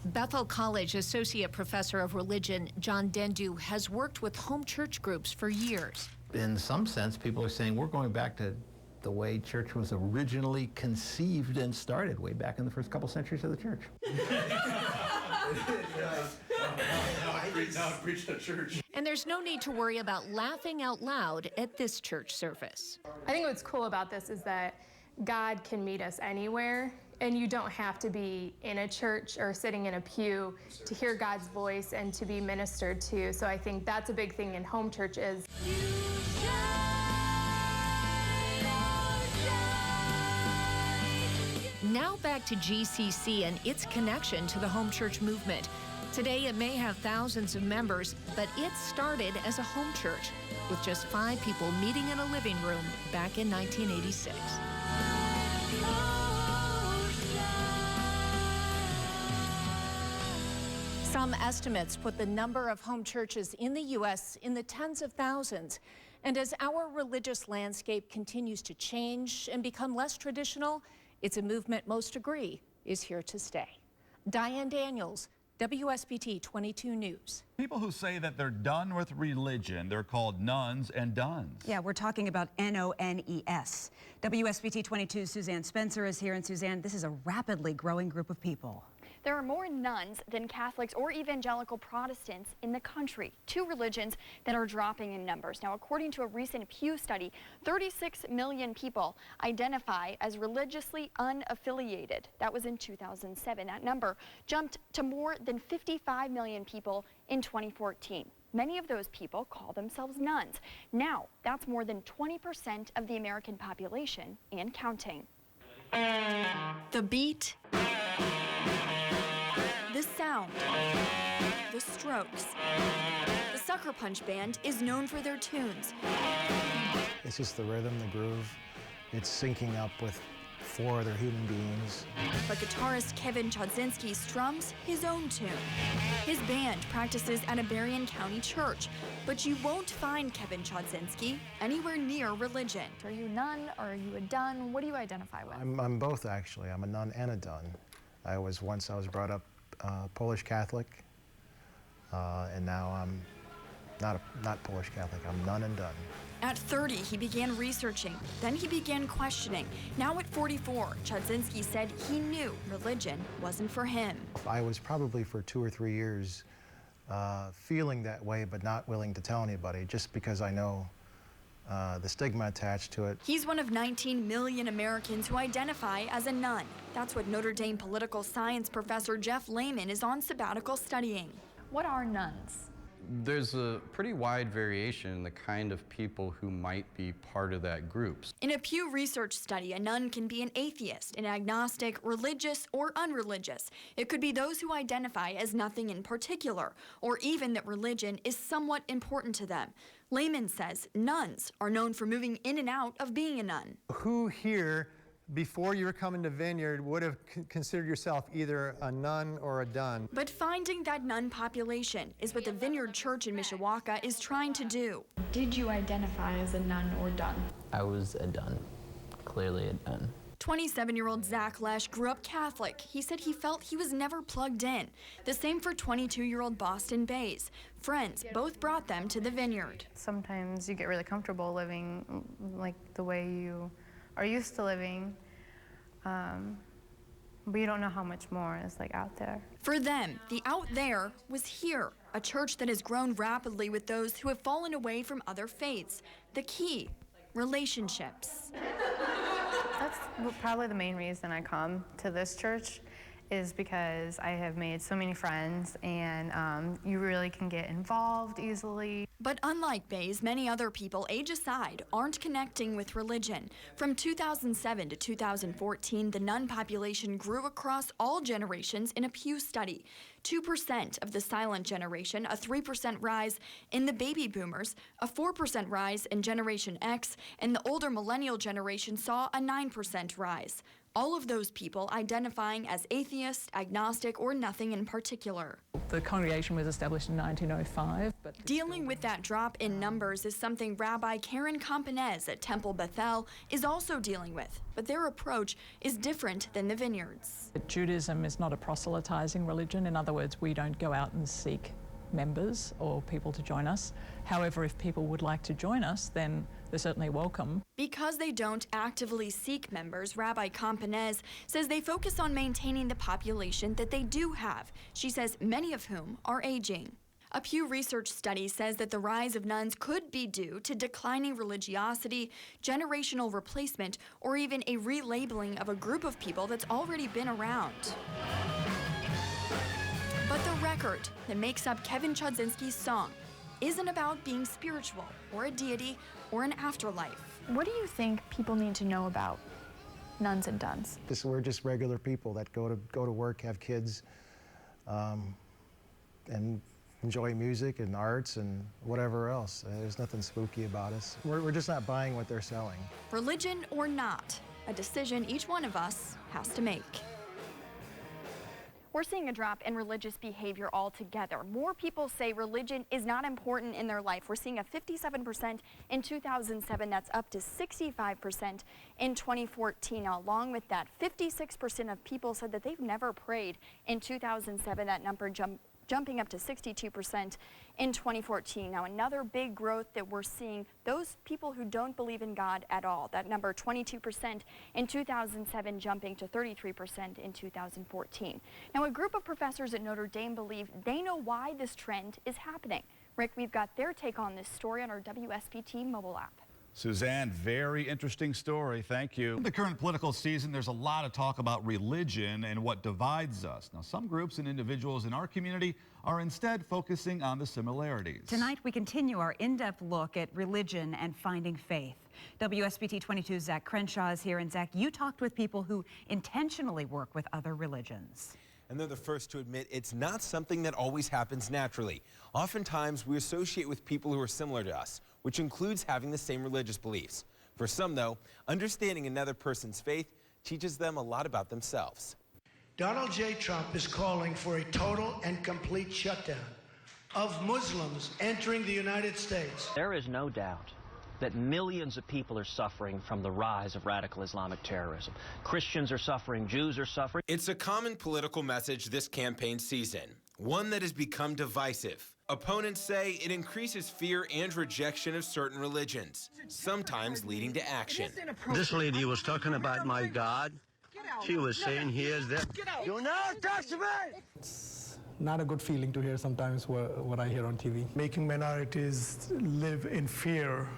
Bethel College Associate Professor of Religion John Dendu has worked with home church groups for years. In some sense, people are saying we're going back to the way church was originally conceived and started way back in the first couple centuries of the church. Now preach to church. And there's no need to worry about laughing out loud at this church service. I think what's cool about this is that God can meet us anywhere, and you don't have to be in a church or sitting in a pew to hear God's voice and to be ministered to. So I think that's a big thing in home church is Now back to GCC and its connection to the home church movement. Today it may have thousands of members, but it started as a home church with just 5 people meeting in a living room back in 1986. Some estimates put the number of home churches in the U.S. in the tens of thousands. And as our religious landscape continues to change and become less traditional, it's a movement most agree is here to stay. Diane Daniels, WSBT 22 News. People who say that they're done with religion, they're called nuns and duns. Yeah, we're talking about N-O-N-E-S. WSBT 22's Suzanne Spencer is here. And Suzanne, this is a rapidly growing group of people. There are more nuns than Catholics or evangelical Protestants in the country, 2 religions that are dropping in numbers. Now, according to a recent Pew study, 36 million people identify as religiously unaffiliated. That was in 2007. That number jumped to more than 55 million people in 2014. Many of those people call themselves nuns. Now, that's more than 20% of the American population and counting. The beat, the sound, the strokes. The Sucker Punch Band is known for their tunes. It's just the rhythm, the groove. It's syncing up with 4 other human beings. But guitarist Kevin Chodzinski strums his own tune. His band practices at a Berrien County church, but you won't find Kevin Chodzinski anywhere near religion. Are you a nun or are you a dun? What do you identify with? I'm both, actually. I'm a nun and a dun. I was brought up Polish Catholic, and now I'm not Polish Catholic. I'm nun and dun. At 30, he began researching. Then he began questioning. Now at 44, Chodzinski said he knew religion wasn't for him. I was probably for 2 or 3 years feeling that way, but not willing to tell anybody, just because I know the stigma attached to it. He's one of 19 million Americans who identify as a nun. That's what Notre Dame political science professor Jeff Lehman is on sabbatical studying. What are nuns? There's a pretty wide variation in the kind of people who might be part of that group. In a Pew Research study, a nun can be an atheist, an agnostic, religious, or unreligious. It could be those who identify as nothing in particular, or even that religion is somewhat important to them. Lehman says nuns are known for moving in and out of being a nun. Who here, before you were coming to Vineyard, would have considered yourself either a nun or a dun? But finding that nun population is what the Vineyard Church in Mishawaka is trying to do. Did you identify as a nun or dun? I was a dun, clearly a dun. 27-year-old Zach Lesh grew up Catholic. He said he felt he was never plugged in. The same for 22-year-old Boston Bays. Friends both brought them to the Vineyard. Sometimes you get really comfortable living like the way you are used to living, but you don't know how much more is like out there. For them, the out there was here, a church that has grown rapidly with those who have fallen away from other faiths. The key, relationships. That's probably the main reason I come to this church, is because I have made so many friends, and you really can get involved easily. But unlike Bays, many other people, age aside, aren't connecting with religion. From 2007 to 2014, the nun population grew across all generations in a Pew study. 2% of the silent generation, a 3% rise in the baby boomers, a 4% rise in Generation X, and the older millennial generation saw a 9% rise. All of those people identifying as atheist, agnostic, or nothing in particular. The congregation was established in 1905. But dealing with that drop in numbers is something Rabbi Karen Campanez at Temple Bethel is also dealing with, but their approach is different than the Vineyards. Judaism is not a proselytizing religion. In other words, we don't go out and seek members or people to join us. However, if people would like to join us, then they're certainly welcome. Because they don't actively seek members, Rabbi Campanez says they focus on maintaining the population that they do have. She says many of whom are aging. A Pew Research study says that the rise of nuns could be due to declining religiosity, generational replacement, or even a relabeling of a group of people that's already been around. But the record that makes up Kevin Chudzinski's song isn't about being spiritual or a deity or an afterlife. What do you think people need to know about nuns and duns? We're just regular people that go to work, have kids, and enjoy music and arts and whatever else. There's nothing spooky about us. We're just not buying what they're selling. Religion or not, a decision each one of us has to make. We're seeing a drop in religious behavior altogether. More people say religion is not important in their life. We're seeing a 57% in 2007. That's up to 65% in 2014. Now, along with that, 56% of people said that they've never prayed in 2007. That number jumping up to 62% in 2014. Now, another big growth that we're seeing, those people who don't believe in God at all. That number, 22% in 2007, jumping to 33% in 2014. Now, a group of professors at Notre Dame believe they know why this trend is happening. Rick, we've got their take on this story on our WSBT mobile app. Suzanne, very interesting story. Thank you. In the current political season, there's a lot of talk about religion and what divides us. Now, some groups and individuals in our community are instead focusing on the similarities. Tonight, we continue our in-depth look at religion and finding faith. WSBT 22's Zach Crenshaw is here. And Zach, you talked with people who intentionally work with other religions. And they're the first to admit it's not something that always happens naturally. Oftentimes, we associate with people who are similar to us, which includes having the same religious beliefs. For some, though, understanding another person's faith teaches them a lot about themselves. Donald J. Trump is calling for a total and complete shutdown of Muslims entering the United States. There is no doubt that millions of people are suffering from the rise of radical Islamic terrorism. Christians are suffering, Jews are suffering. It's a common political message this campaign season, one that has become divisive. Opponents say it increases fear and rejection of certain religions, sometimes leading to action. This lady was talking about my God. She was saying he is there. Do not touch me! It's not a good feeling to hear sometimes what I hear on TV. Making minorities live in fear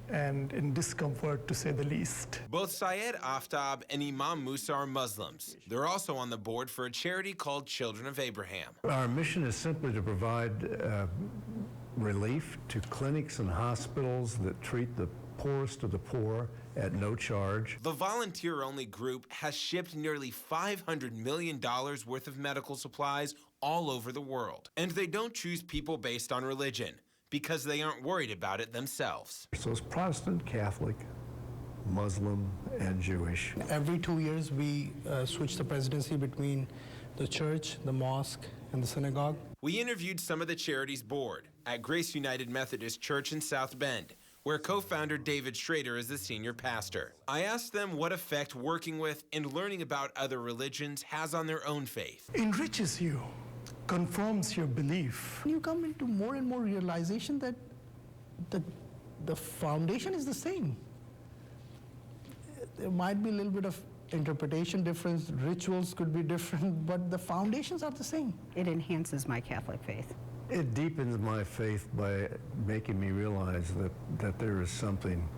and in discomfort, to say the least. Both Syed Aftab and Imam Musa are Muslims. They're also on the board for a charity called Children of Abraham. Our mission is simply to provide relief to clinics and hospitals that treat the poorest of the poor at no charge. The volunteer-only group has shipped nearly $500 million worth of medical supplies all over the world. And they don't choose people based on religion, because they aren't worried about it themselves. So it's Protestant, Catholic, Muslim, and Jewish. Every 2 years, we switch the presidency between the church, the mosque, and the synagogue. We interviewed some of the charity's board at Grace United Methodist Church in South Bend, where co-founder David Schrader is the senior pastor. I asked them what effect working with and learning about other religions has on their own faith. Enriches you, confirms your belief. You come into more and more realization that the foundation is the same. There might be a little bit of interpretation difference, rituals could be different, but the foundations are the same. It enhances my Catholic faith. It deepens my faith by making me realize that there is something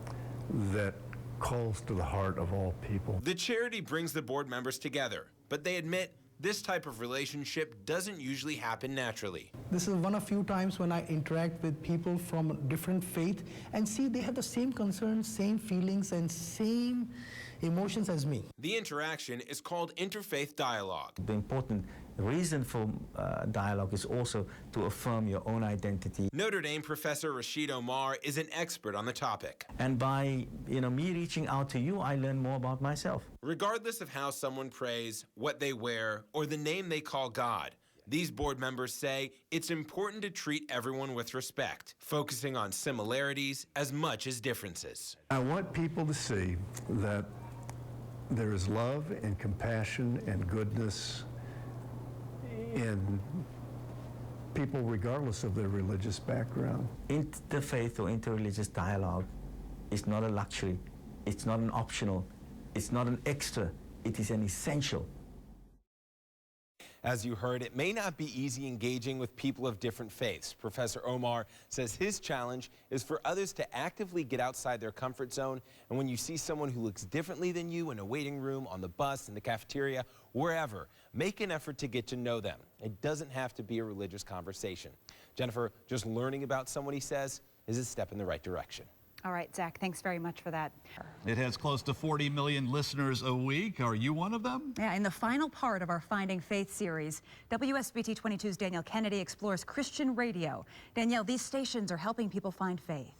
that calls to the heart of all people. The charity brings the board members together, but they admit this type of relationship doesn't usually happen naturally. This is one of few times when I interact with people from different faith and see they have the same concerns, same feelings, and same emotions as me. The interaction is called interfaith dialogue. The important reason for dialogue is also to affirm your own identity. Notre Dame professor Rashid Omar is an expert on the topic. And by me reaching out to you, I learn more about myself. Regardless of how someone prays, what they wear, or the name they call God, these board members say it's important to treat everyone with respect, focusing on similarities as much as differences. I want people to see that there is love and compassion and goodness in people regardless of their religious background. Interfaith or interreligious dialogue is not a luxury, it's not an optional, it's not an extra, it is an essential. As you heard, it may not be easy engaging with people of different faiths. Professor Omar says his challenge is for others to actively get outside their comfort zone. And when you see someone who looks differently than you in a waiting room, on the bus, in the cafeteria, wherever, make an effort to get to know them. It doesn't have to be a religious conversation. Jennifer, just learning about someone, he says, is a step in the right direction. All right, Zach, thanks very much for that. It has close to 40 million listeners a week. Are you one of them? Yeah, in the final part of our Finding Faith series, WSBT 22's Danielle Kennedy explores Christian radio. Danielle, these stations are helping people find faith.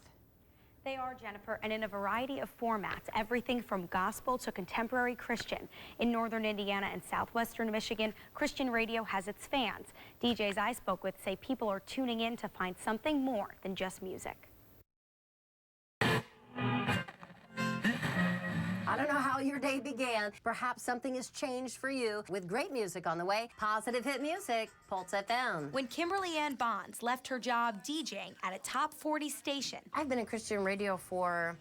They are, Jennifer, and in a variety of formats, everything from gospel to contemporary Christian. In northern Indiana and southwestern Michigan, Christian radio has its fans. DJs I spoke with say people are tuning in to find something more than just music. I don't know how your day began. Perhaps something has changed for you. With great music on the way, positive hit music, Pulse FM. When Kimberly Ann Bonds left her job DJing at a top 40 station. I've been in Christian radio for,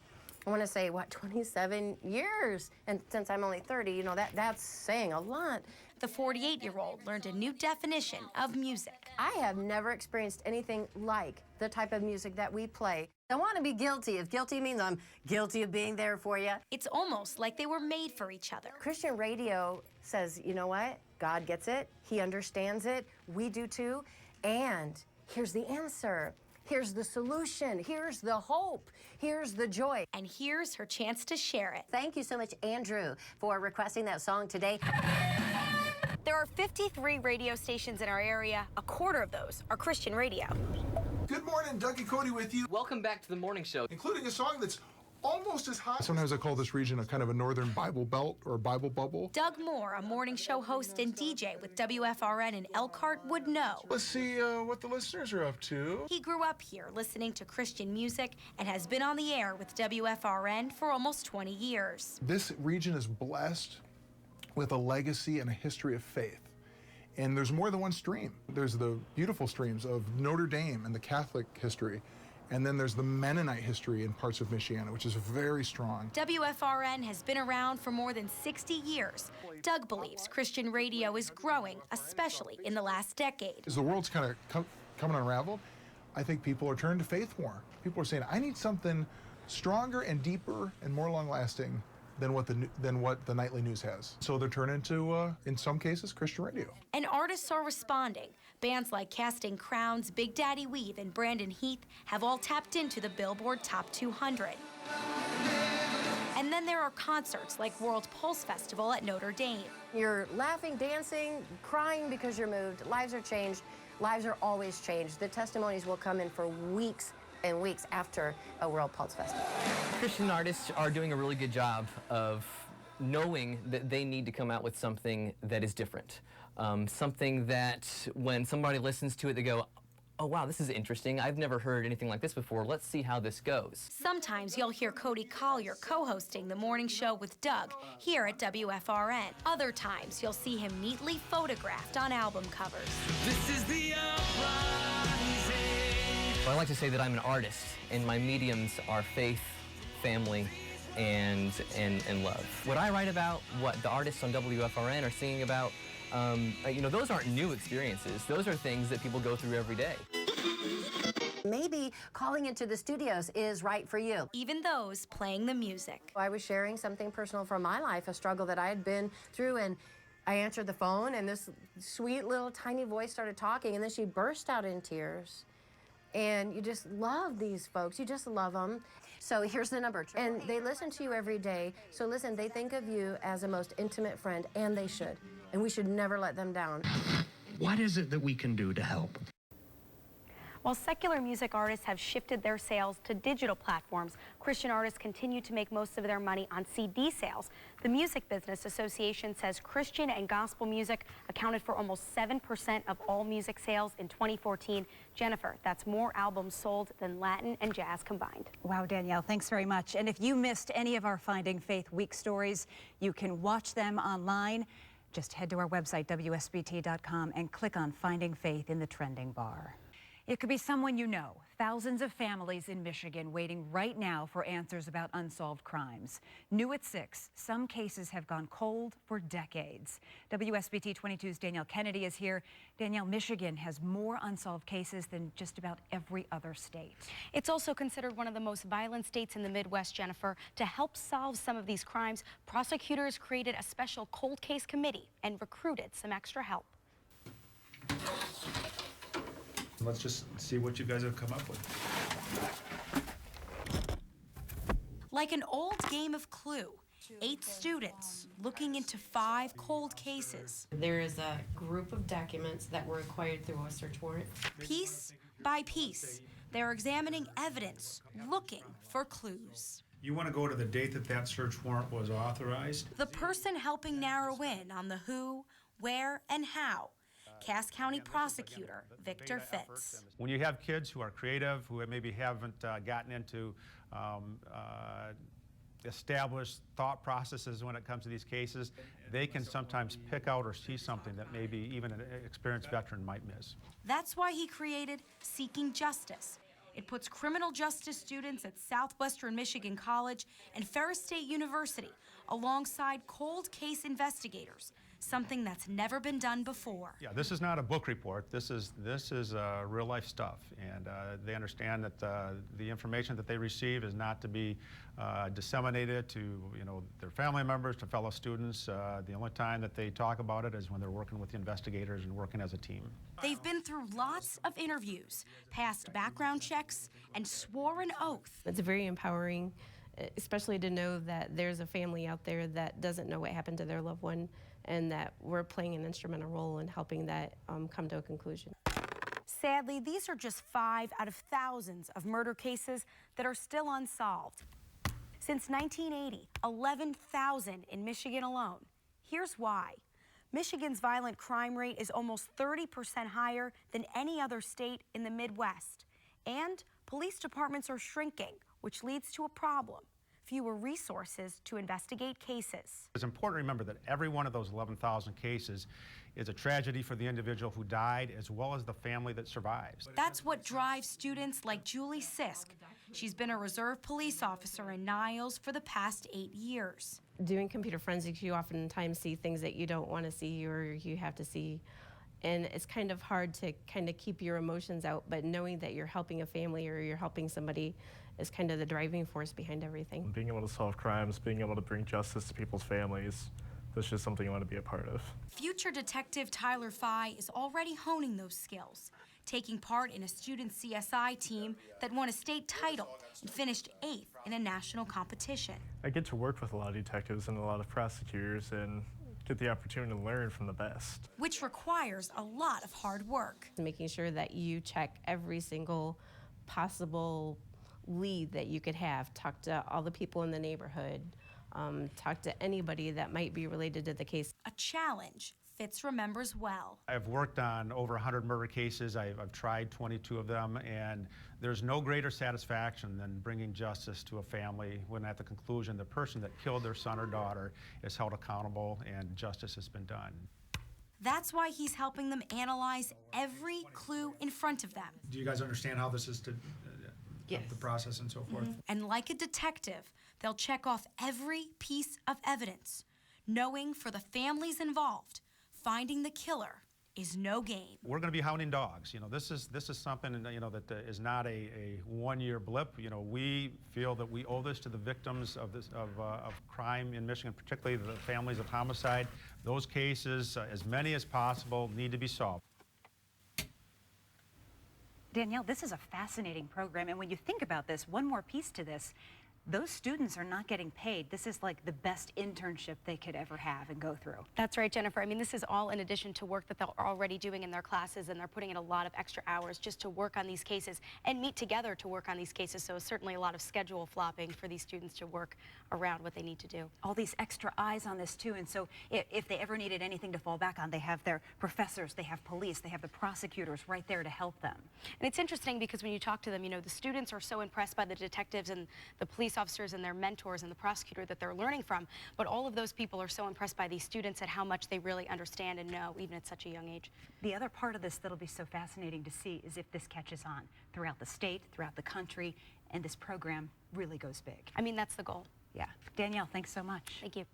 I want to say, what, 27 years? And since I'm only 30, you know, that's saying a lot. The 48-year-old learned a new definition of music. I have never experienced anything like the type of music that we play. I want to be guilty. If guilty means I'm guilty of being there for you. It's almost like they were made for each other. Christian radio says, you know what? God gets it. He understands it. We do too. And here's the answer. Here's the solution. Here's the hope. Here's the joy. And here's her chance to share it. Thank you so much, Andrew, for requesting that song today. There are 53 radio stations in our area. A quarter of those are Christian radio. Good morning, Doug and Cody with you. Welcome back to the morning show. Including a song that's almost as hot. Sometimes I call this region a kind of a northern Bible belt or Bible bubble. Doug Moore, a morning show host and DJ with WFRN in Elkhart, would know. Let's see what the listeners are up to. He grew up here listening to Christian music and has been on the air with WFRN for almost 20 years. This region is blessed with a legacy and a history of faith. And there's more than one stream. There's the beautiful streams of Notre Dame and the Catholic history. And then there's the Mennonite history in parts of Michiana, which is very strong. WFRN has been around for more than 60 years. Doug believes Christian radio is growing, especially in the last decade. As the world's kind of coming unraveled, I think people are turning to faith more. People are saying, I need something stronger and deeper and more long-lasting than what the nightly news has. So they're turning to, in some cases, Christian radio. And artists are responding. Bands like Casting Crowns, Big Daddy Weave, and Brandon Heath have all tapped into the Billboard Top 200. And then there are concerts like World Pulse Festival at Notre Dame. You're laughing, dancing, crying because you're moved. Lives are changed. Lives are always changed. The testimonies will come in for weeks and weeks after a World Pulse Festival. Christian artists are doing a really good job of knowing that they need to come out with something that is different. Something that when somebody listens to it, they go, oh wow, this is interesting. I've never heard anything like this before. Let's see how this goes. Sometimes you'll hear Cody Collier co-hosting the morning show with Doug here at WFRN. Other times you'll see him neatly photographed on album covers. This is the uprising. I like to say that I'm an artist, and my mediums are faith, family, and love. What I write about, what the artists on WFRN are singing about, you know, those aren't new experiences. Those are things that people go through every day. Maybe calling into the studios is right for you. Even those playing the music. I was sharing something personal from my life, a struggle that I had been through, and I answered the phone, and this sweet little tiny voice started talking, and then she burst out in tears. And you just love these folks. You just love them. So here's the number. And they listen to you every day. So listen, they think of you as a most intimate friend, and they should. And we should never let them down. What is it that we can do to help? While secular music artists have shifted their sales to digital platforms, Christian artists continue to make most of their money on CD sales. The Music Business Association says Christian and gospel music accounted for almost 7% of all music sales in 2014. Jennifer, that's more albums sold than Latin and jazz combined. Wow, Danielle, thanks very much. And if you missed any of our Finding Faith Week stories, you can watch them online Just head to our website, WSBT.com, and click on Finding Faith in the trending bar. It could be someone you know. Thousands of families in Michigan waiting right now for answers about unsolved crimes. New at 6, some cases have gone cold for decades. WSBT 22's Danielle Kennedy is here. Danielle, Michigan has more unsolved cases than just about every other state. It's also considered one of the most violent states in the Midwest, Jennifer. To help solve some of these crimes, prosecutors created a special cold case committee and recruited some extra help. Let's just see what you guys have come up with. Like an old game of Clue, 8 students looking into 5 cold cases. There is a group of documents that were acquired through a search warrant. Piece by piece, they're examining evidence, looking for clues. You want to go to the date that that search warrant was authorized? The person helping narrow in on the who, where, and how, Cass County Prosecutor Victor Fitz. When you have kids who are creative, who maybe haven't gotten into established thought processes when it comes to these cases, they can sometimes pick out or see something that maybe even an experienced veteran might miss. That's why he created Seeking Justice. It puts criminal justice students at Southwestern Michigan College and Ferris State University alongside cold case investigators, something that's never been done before. Yeah, this is not a book report. This is real life stuff, and they understand that the information that they receive is not to be disseminated to their family members, to fellow students. The only time that they talk about it is when they're working with the investigators and working as a team. They've been through lots of interviews, passed background checks, and swore an oath. It's very empowering, especially to know that there's a family out there that doesn't know what happened to their loved one, and that we're playing an instrumental role in helping that come to a conclusion. Sadly, these are just 5 out of thousands of murder cases that are still unsolved. Since 1980, 11,000 in Michigan alone. Here's why. Michigan's violent crime rate is almost 30% higher than any other state in the Midwest. And police departments are shrinking, which leads to a problem: fewer resources to investigate cases. It's important to remember that every one of those 11,000 cases is a tragedy for the individual who died, as well as the family that survives. That's what drives students like Julie Sisk. She's been a reserve police officer in Niles for the past 8 years. Doing computer forensics, you oftentimes see things that you don't want to see or you have to see. And it's kind of hard to kind of keep your emotions out, but knowing that you're helping a family or you're helping somebody is kind of the driving force behind everything. Being able to solve crimes, being able to bring justice to people's families, that's just something I want to be a part of. Future Detective Tyler Fye is already honing those skills, taking part in a student CSI team that won a state title and finished 8th in a national competition. I get to work with a lot of detectives and a lot of prosecutors and get the opportunity to learn from the best. Which requires a lot of hard work. Making sure that you check every single possible lead that you could have, talk to all the people in the neighborhood, talk to anybody that might be related to the case. A challenge Fitz remembers well. I've worked on over 100 murder cases. I've tried 22 of them, and there's no greater satisfaction than bringing justice to a family when at the conclusion the person that killed their son or daughter is held accountable and justice has been done. That's why he's helping them analyze every clue in front of them. Do you guys understand how this is to the process and so forth? And like a detective, they'll check off every piece of evidence, knowing for the families involved, finding the killer is no game. We're going to be hounding dogs. This is something that is not a one-year blip. We feel that we owe this to the victims of crime in Michigan, particularly the families of homicide. Those cases, as many as possible, need to be solved. Danielle, this is a fascinating program, and when you think about this, one more piece to this, those students are not getting paid. This is like the best internship they could ever have and go through. That's right, Jennifer. I mean, this is all in addition to work that they're already doing in their classes, and they're putting in a lot of extra hours just to work on these cases and meet together to work on these cases. So certainly a lot of schedule flopping for these students to work around what they need to do. All these extra eyes on this too, and so if they ever needed anything to fall back on, they have their professors, they have police, they have the prosecutors right there to help them. And it's interesting because when you talk to them, the students are so impressed by the detectives and the police police officers and their mentors and the prosecutor that they're learning from. But all of those people are so impressed by these students at how much they really understand and know, even at such a young age. The other part of this that'll be so fascinating to see is if this catches on throughout the state, throughout the country, and this program really goes big. I mean, that's the goal. Yeah. Danielle, thanks so much. Thank you.